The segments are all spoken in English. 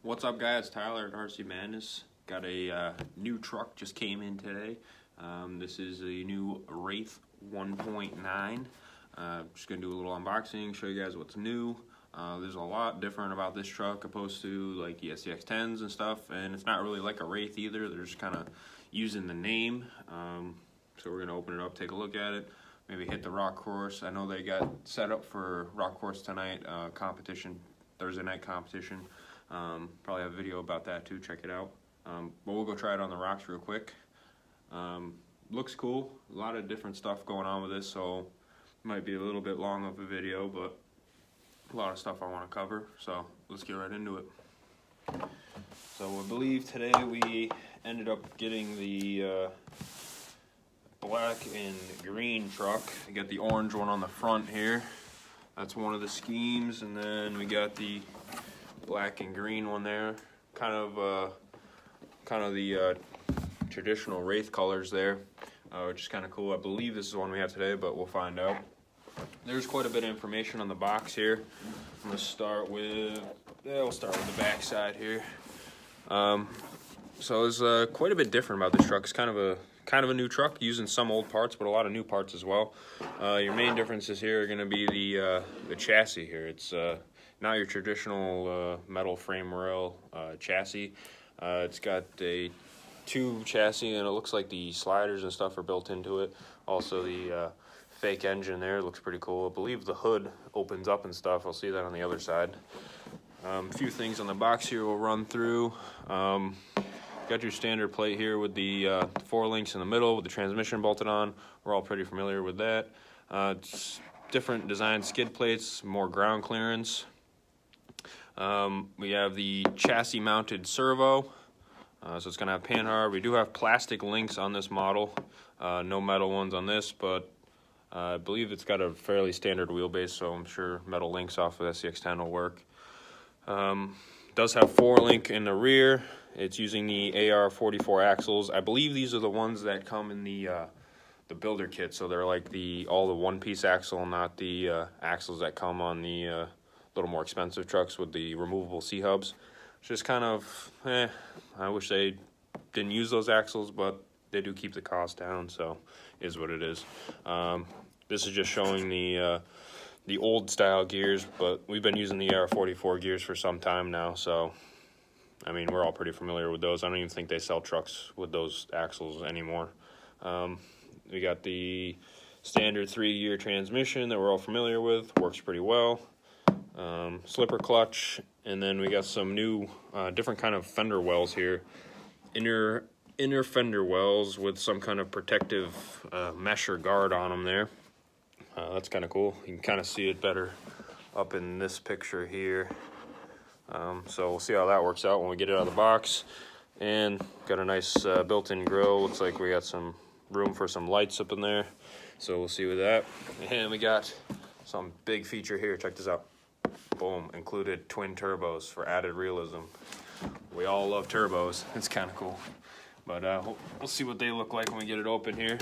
What's up, guys? Tyler at RC Madness. Got a new truck just came in today. This is the new Wriath 1.9. Just gonna do a little unboxing, show you guys what's new. There's a lot different about this truck opposed to like the SCX10s and stuff, and it's not really like a Wriath either. They're just kind of using the name. So we're gonna open it up, take a look at it, maybe hit the rock course. I know they got set up for rock course tonight, competition, Thursday night competition. Probably have a video about that too, check it out. But we'll go try it on the rocks real quick. Looks cool, a lot of different stuff going on with this, so it might be a little bit long of a video, but a lot of stuff I want to cover, so let's get right into it. So I believe today we ended up getting the black and green truck. We got the orange one on the front here. That's one of the schemes, and then we got the black and green one there, kind of the traditional Wriath colors there, which is kind of cool. I believe this is the one we have today, but we'll find out. There's quite a bit of information on the box here. I'm gonna start with, we'll start with the back side here. So it's quite a bit different about this truck. It's kind of a new truck, using some old parts, but a lot of new parts as well. Your main differences here are going to be the chassis here. It's not your traditional metal frame rail chassis. It's got a tube chassis, and it looks like the sliders and stuff are built into it. Also, the fake engine there looks pretty cool. I believe the hood opens up and stuff. I'll see that on the other side. A few things on the box here we'll run through. Got your standard plate here with the 4 links in the middle with the transmission bolted on. We're all pretty familiar with that. It's different design skid plates, more ground clearance. We have the chassis mounted servo, so it's going to have panhard. We do have plastic links on this model, no metal ones on this, but I believe it's got a fairly standard wheelbase, so I'm sure metal links off of SCX10 will work. Does have 4 link in the rear. It's using the AR axles. I believe these are the ones that come in the builder kit, so they're like all the one-piece axle, not the axles that come on the little more expensive trucks with the removable C-hubs. It's just kind of, I wish they didn't use those axles, but they do keep the cost down, so is what it is. This is just showing the old style gears, but we've been using the AR gears for some time now, so I mean, we're all pretty familiar with those. I don't even think they sell trucks with those axles anymore. We got the standard 3-gear transmission that we're all familiar with, works pretty well. Slipper clutch, and then we got some new different kind of fender wells here. Inner fender wells with some kind of protective mesh or guard on them there. That's kind of cool. You can kind of see it better up in this picture here. So we'll see how that works out when we get it out of the box. And got a nice built-in grill. Looks like we got some room for some lights up in there. So we'll see with that. And we got some big feature here. Check this out. Boom, included twin turbos for added realism. We all love turbos. It's kind of cool. But we'll see what they look like when we get it open here.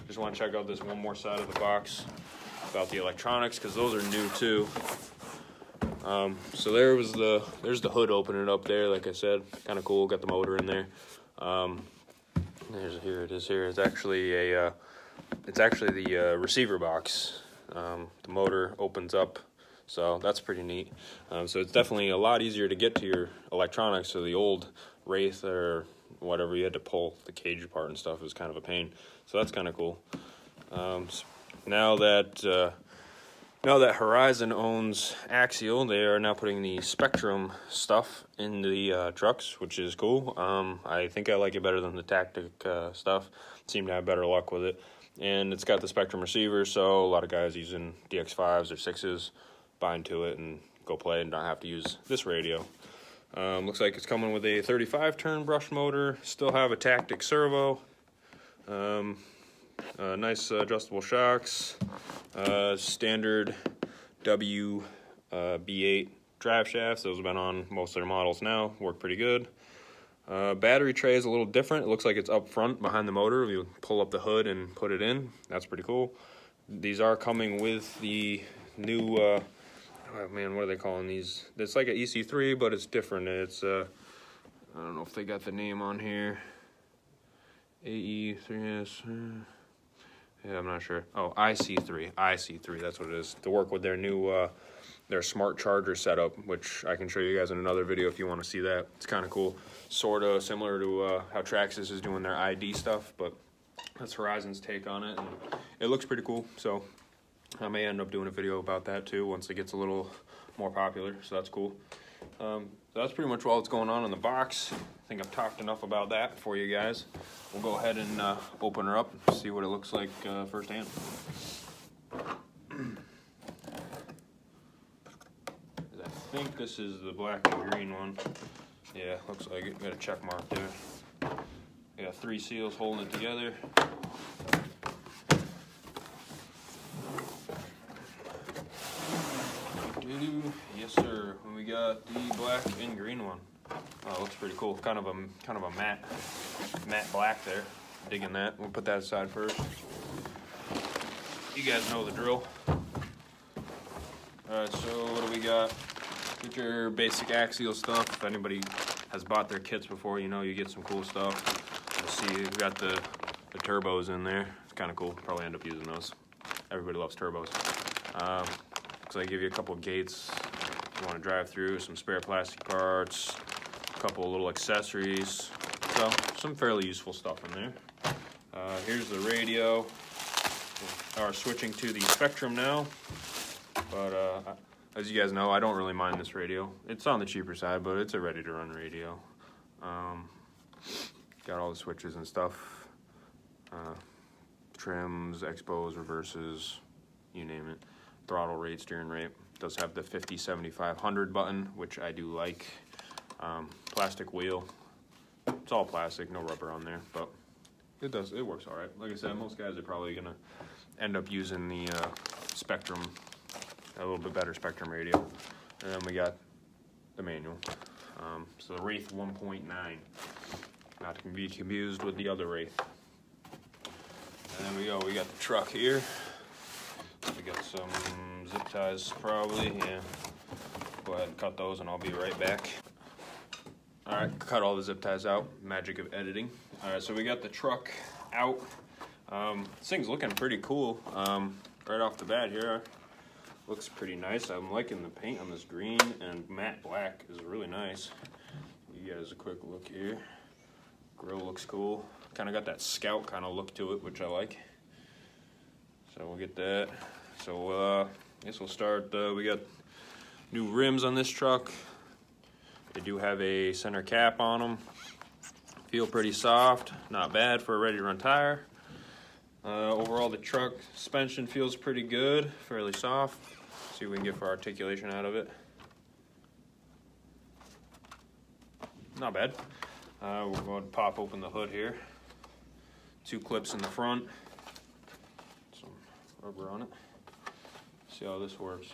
Just want to check out this one more side of the box about the electronics, because those are new too. So there's the hood opening up there, like I said, kind of cool. Got the motor in there. Here it is. Here it's actually the receiver box. The motor opens up, so that's pretty neat. So it's definitely a lot easier to get to your electronics. So the old Wriath or whatever, you had to pull the cage apart and stuff. It was kind of a pain. So that's kind of cool. Now that Horizon owns Axial, they are now putting the Spectrum stuff in the trucks, which is cool. I think I like it better than the Tactic stuff. Seem to have better luck with it. And it's got the Spectrum receiver, so a lot of guys using DX5s or 6s bind to it and go play and not have to use this radio. Looks like it's coming with a 35-turn brush motor. Still have a Tactic servo. Nice adjustable shocks. Standard B8 drive shafts. Those have been on most of their models now. Work pretty good. Battery tray is a little different. It looks like it's up front behind the motor. You pull up the hood and put it in. That's pretty cool. These are coming with the new oh man, what are they calling these? It's like an EC3, but it's different. It's I don't know if they got the name on here. AE3S. Yeah, I'm not sure. Oh, IC3, that's what it is. To work with their new, their smart charger setup, which I can show you guys in another video if you want to see that. It's kind of cool. Sort of similar to how Traxxas is doing their ID stuff, but that's Horizon's take on it, and it looks pretty cool. So I may end up doing a video about that too once it gets a little more popular, so that's cool. So that's pretty much all that's going on in the box. I think I've talked enough about that for you guys. We'll go ahead and open her up and see what it looks like firsthand. I think this is the black and green one. Yeah, looks like it. Got a check mark there. We got 3 seals holding it together. Yes, sir. And we got the black and green one. Oh, it looks pretty cool. Kind of a matte black there. Digging that. We'll put that aside first. You guys know the drill. Alright, so what do we got? Get your basic Axial stuff. If anybody has bought their kits before, you know you get some cool stuff. Let's see, we've got the turbos in there. It's kind of cool. Probably end up using those. Everybody loves turbos. So I give you a couple of gates if you want to drive through, some spare plastic parts, a couple of little accessories. So some fairly useful stuff in there. Here's the radio. We are switching to the Spectrum now, but as you guys know, I don't really mind this radio. It's on the cheaper side, but it's a ready-to-run radio. Got all the switches and stuff. Trims, expos, reverses, you name it. Throttle rate, steering rate. Does have the 50-75-100 button, which I do like. Plastic wheel. It's all plastic, no rubber on there, but it works all right. Like I said, most guys are probably gonna end up using the Spectrum, a little bit better Spectrum radio. And then we got the manual. So the Wriath 1.9, not to be confused with the other Wriath. And then we got the truck here. We got some zip ties probably, yeah. Go ahead and cut those and I'll be right back. Alright, cut all the zip ties out, magic of editing. Alright, so we got the truck out. This thing's looking pretty cool. Right off the bat here, looks pretty nice. I'm liking the paint on this green, and matte black is really nice. You guys a quick look here. Grill looks cool. Kind of got that Scout kind of look to it, which I like. So we'll get that. So I guess we'll start. We got new rims on this truck. They do have a center cap on them. Feel pretty soft, not bad for a ready-to-run tire. Overall, the truck suspension feels pretty good, fairly soft. See what we can get for articulation out of it. Not bad. We're going to pop open the hood here. 2 clips in the front. Some rubber on it. See how this works.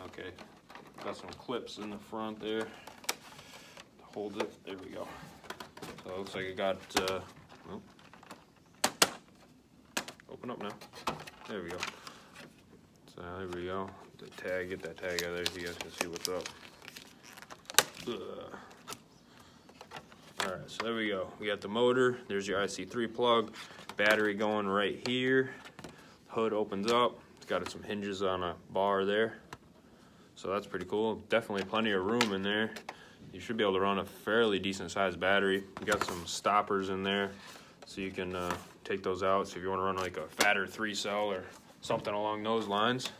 Okay, got some clips in the front there to hold it. There we go. So it looks like it got. Open up now. There we go. So there we go. The tag, get that tag out of there so you guys can see what's up. Alright, so there we go. We got the motor. There's your IC3 plug. Battery going right here. Hood opens up. It's got some hinges on a bar there. So that's pretty cool. Definitely plenty of room in there. You should be able to run a fairly decent sized battery. You got some stoppers in there so you can take those out. So if you want to run like a fatter 3-cell or something along those lines,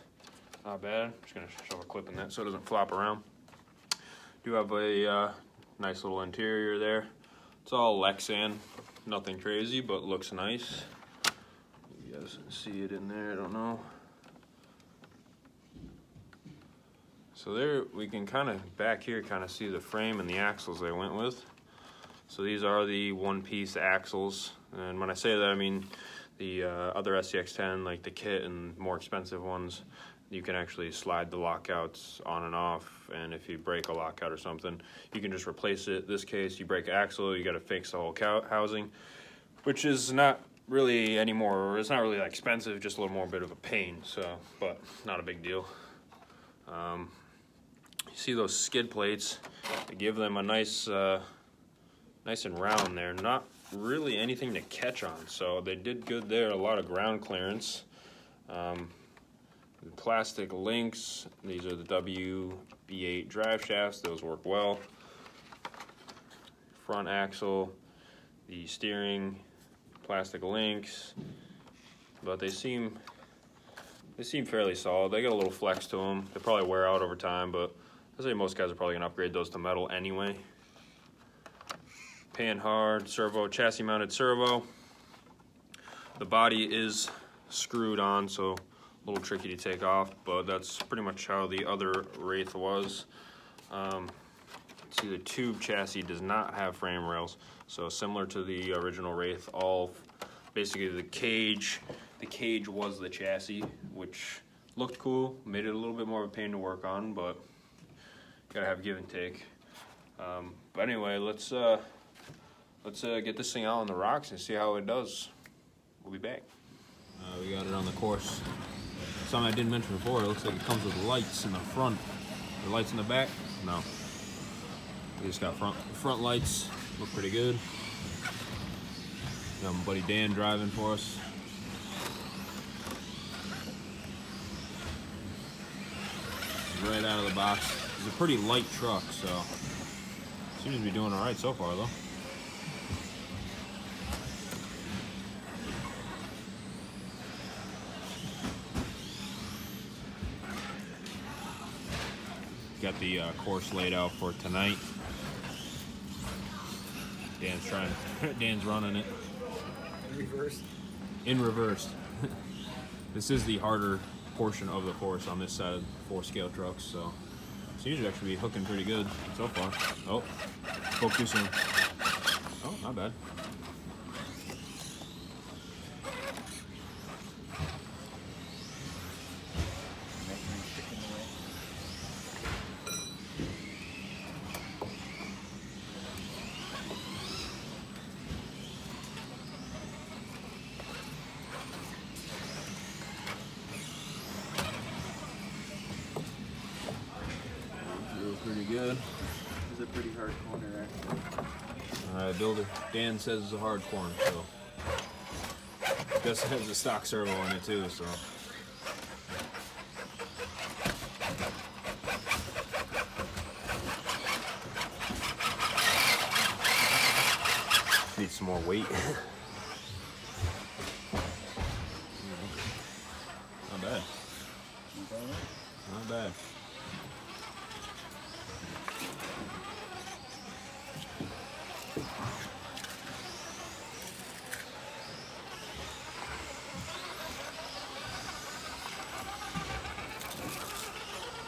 not bad. I'm just going to shove a clip in that so it doesn't flop around. Do have a nice little interior there. It's all Lexan, nothing crazy, but looks nice. You guys can see it in there, I don't know. So there we can kind of, back here, kind of see the frame and the axles they went with. So these are the one-piece axles, and when I say that, I mean the other SCX-10, like the kit and more expensive ones, you can actually slide the lockouts on and off, and if you break a lockout or something, you can just replace it. This case, you break an axle, you got to fix the whole housing, which is not really anymore, it's not really that expensive, just a little more bit of a pain, so, but not a big deal. You see those skid plates, they give them a nice nice and round there. Not really anything to catch on, so they did good there. A lot of ground clearance. The plastic links, these are the WB8 drive shafts, those work well. Front axle, the steering, plastic links, but they seem fairly solid. They got a little flex to them. They probably wear out over time, but I'd say most guys are probably gonna upgrade those to metal anyway. Panhard servo, chassis mounted servo. The body is screwed on, so a little tricky to take off, but that's pretty much how the other Wriath was. See, the tube chassis does not have frame rails, so similar to the original Wriath, basically the cage was the chassis, which looked cool, made it a little bit more of a pain to work on, but gotta have give and take. But anyway, let's get this thing out on the rocks and see how it does. We'll be back. We got it on the course. Something I didn't mention before, it looks like it comes with lights in the front. The lights in the back? No. We just got front lights, look pretty good. Got my buddy Dan driving for us. Right out of the box. It's a pretty light truck, so seems to be doing all right so far, though. Got the course laid out for tonight. Dan's running it. In reverse. This is the harder portion of the course on this side of 4-scale trucks, so seems to actually be hooking pretty good so far. Oh, spoke too soon. Oh, not bad. Pretty good. It's a pretty hard corner, actually. Builder Dan says it's a hard corner, so guess it has a stock servo in it too, so. Need some more weight. Not bad. Not bad.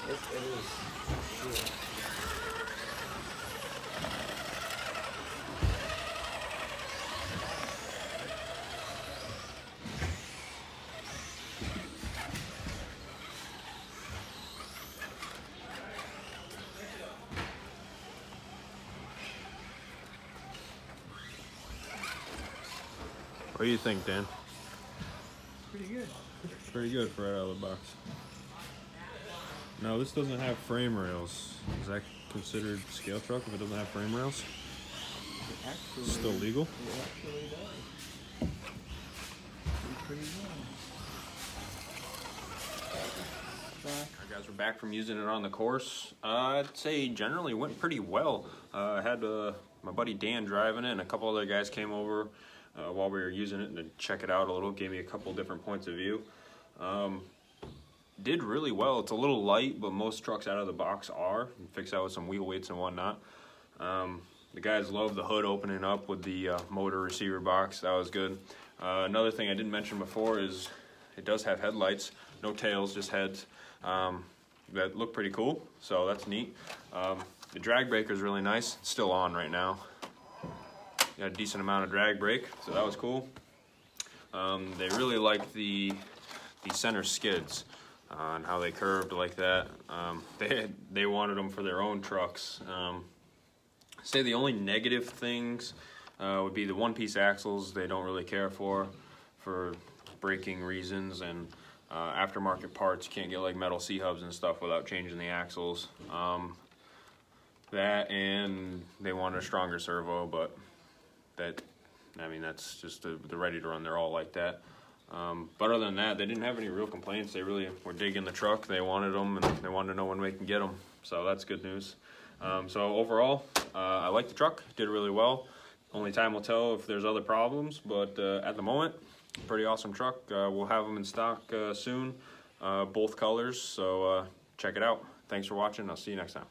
It is. Sure. What do you think, Dan? Pretty good. Pretty good for right out of the box. Now, this doesn't have frame rails. Is that considered scale truck if it doesn't have frame rails? Actually, Still legal? It actually does. Pretty good. Alright guys, we're back from using it on the course. I'd say generally went pretty well. I had my buddy Dan driving it, and a couple other guys came over while we were using it to check it out a little, gave me a couple different points of view. Did really well. It's a little light, but most trucks out of the box are. You fix out with some wheel weights and whatnot. The guys love the hood opening up with the motor receiver box. That was good. Another thing I didn't mention before is it does have headlights. No tails, just heads. That look pretty cool, so that's neat. The drag brake is really nice. It's still on right now. Got a decent amount of drag brake, so that was cool. They really liked the center skids and how they curved like that. They wanted them for their own trucks. Say the only negative things would be the one-piece axles. They don't really care for braking reasons, and aftermarket parts. You can't get like metal C-hubs and stuff without changing the axles. That, and they wanted a stronger servo, but that's just they're ready to run. They're all like that. But other than that, they didn't have any real complaints. They really were digging the truck. They wanted them, and they wanted to know when we can get them. So that's good news. So overall, I like the truck. Did really well. Only time will tell if there's other problems, but at the moment, pretty awesome truck. We'll have them in stock soon, both colors. So check it out. Thanks for watching. I'll see you next time.